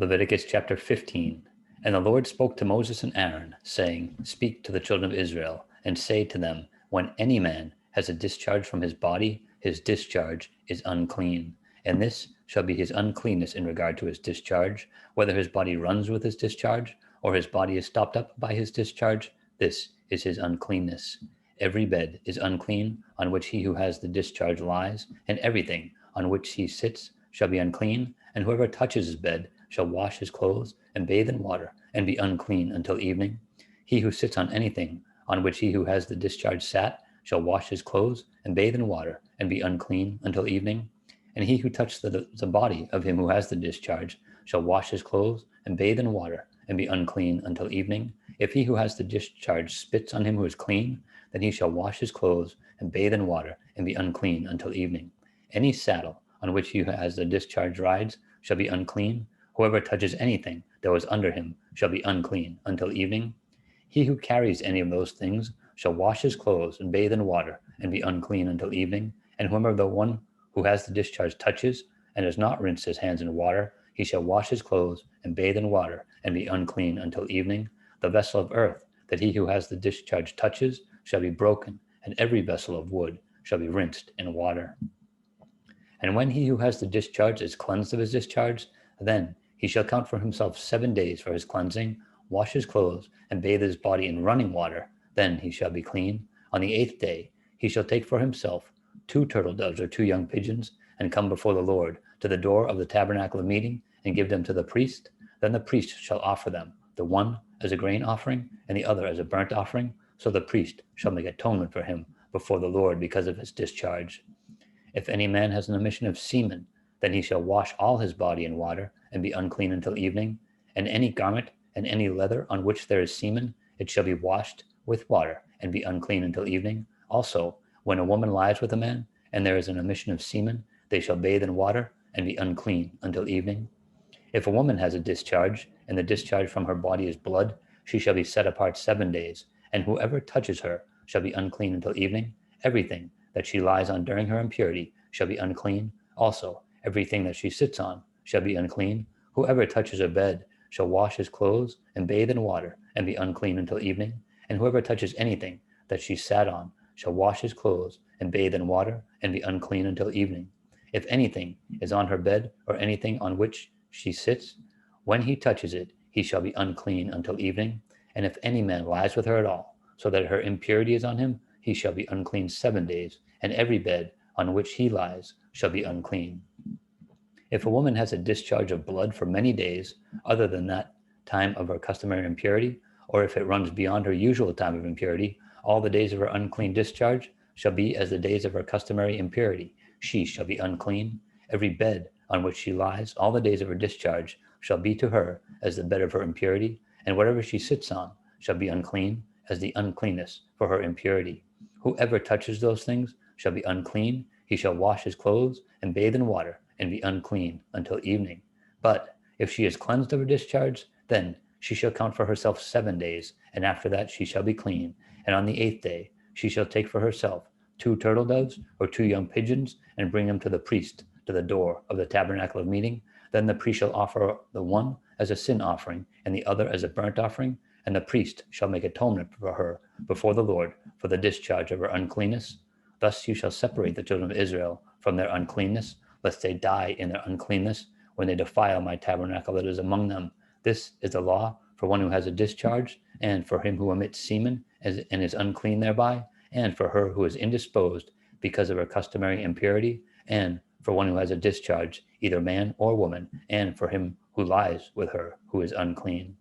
Leviticus chapter 15. And the Lord spoke to Moses and Aaron, saying, Speak to the children of Israel, and say to them, When any man has a discharge from his body, his discharge is unclean. And this shall be his uncleanness in regard to his discharge, whether his body runs with his discharge, or his body is stopped up by his discharge, this is his uncleanness. Every bed is unclean on which he who has the discharge lies, and everything on which he sits shall be unclean, and whoever touches his bed shall wash his clothes and bathe in water and be unclean until evening. He who sits on anything on which he who has the discharge sat shall wash his clothes and bathe in water and be unclean until evening. And he who touched the body of him who has the discharge shall wash his clothes and bathe in water and be unclean until evening. If he who has the discharge spits on him who is clean, then he shall wash his clothes and bathe in water and be unclean until evening. Any saddle on which he who has the discharge rides shall be unclean. Whoever touches anything that was under him shall be unclean until evening. He who carries any of those things shall wash his clothes and bathe in water and be unclean until evening. And whomever the one who has the discharge touches and does not rinse his hands in water, he shall wash his clothes and bathe in water and be unclean until evening. The vessel of earth that he who has the discharge touches shall be broken, and every vessel of wood shall be rinsed in water. And when he who has the discharge is cleansed of his discharge, then he shall count for himself 7 days for his cleansing, wash his clothes, and bathe his body in running water. Then he shall be clean. On the 8th day he shall take for himself 2 turtle doves or 2 young pigeons, and come before the Lord to the door of the tabernacle of meeting, and give them to the priest. Then the priest shall offer them, the one as a grain offering, and the other as a burnt offering. So the priest shall make atonement for him before the Lord because of his discharge. If any man has an emission of semen, then he shall wash all his body in water and be unclean until evening. And any garment and any leather on which there is semen, it shall be washed with water and be unclean until evening. Also, when a woman lies with a man and there is an emission of semen, they shall bathe in water and be unclean until evening. If a woman has a discharge, and the discharge from her body is blood, she shall be set apart 7 days, and whoever touches her shall be unclean until evening. Everything that she lies on during her impurity shall be unclean. Also, everything that she sits on shall be unclean. Whoever touches her bed shall wash his clothes and bathe in water and be unclean until evening. And whoever touches anything that she sat on shall wash his clothes and bathe in water and be unclean until evening. If anything is on her bed or anything on which she sits, when he touches it, he shall be unclean until evening. And if any man lies with her at all, so that her impurity is on him, he shall be unclean 7 days, and every bed on which he lies shall be unclean. If a woman has a discharge of blood for many days, other than that time of her customary impurity, or if it runs beyond her usual time of impurity, all the days of her unclean discharge shall be as the days of her customary impurity. She shall be unclean. Every bed on which she lies, all the days of her discharge, shall be to her as the bed of her impurity, and whatever she sits on shall be unclean as the uncleanness for her impurity. Whoever touches those things shall be unclean. He shall wash his clothes and bathe in water and be unclean until evening. But if she is cleansed of her discharge, then she shall count for herself 7 days, and after that she shall be clean. And on the 8th day she shall take for herself 2 turtle doves or 2 young pigeons, and bring them to the priest to the door of the tabernacle of meeting. Then the priest shall offer the one as a sin offering and the other as a burnt offering, and the priest shall make atonement for her before the Lord for the discharge of her uncleanness. Thus you shall separate the children of Israel from their uncleanness, lest they die in their uncleanness when they defile my tabernacle that is among them. This is the law for one who has a discharge, and for him who emits semen and is unclean thereby, and for her who is indisposed because of her customary impurity, and for one who has a discharge, either man or woman, and for him who lies with her who is unclean.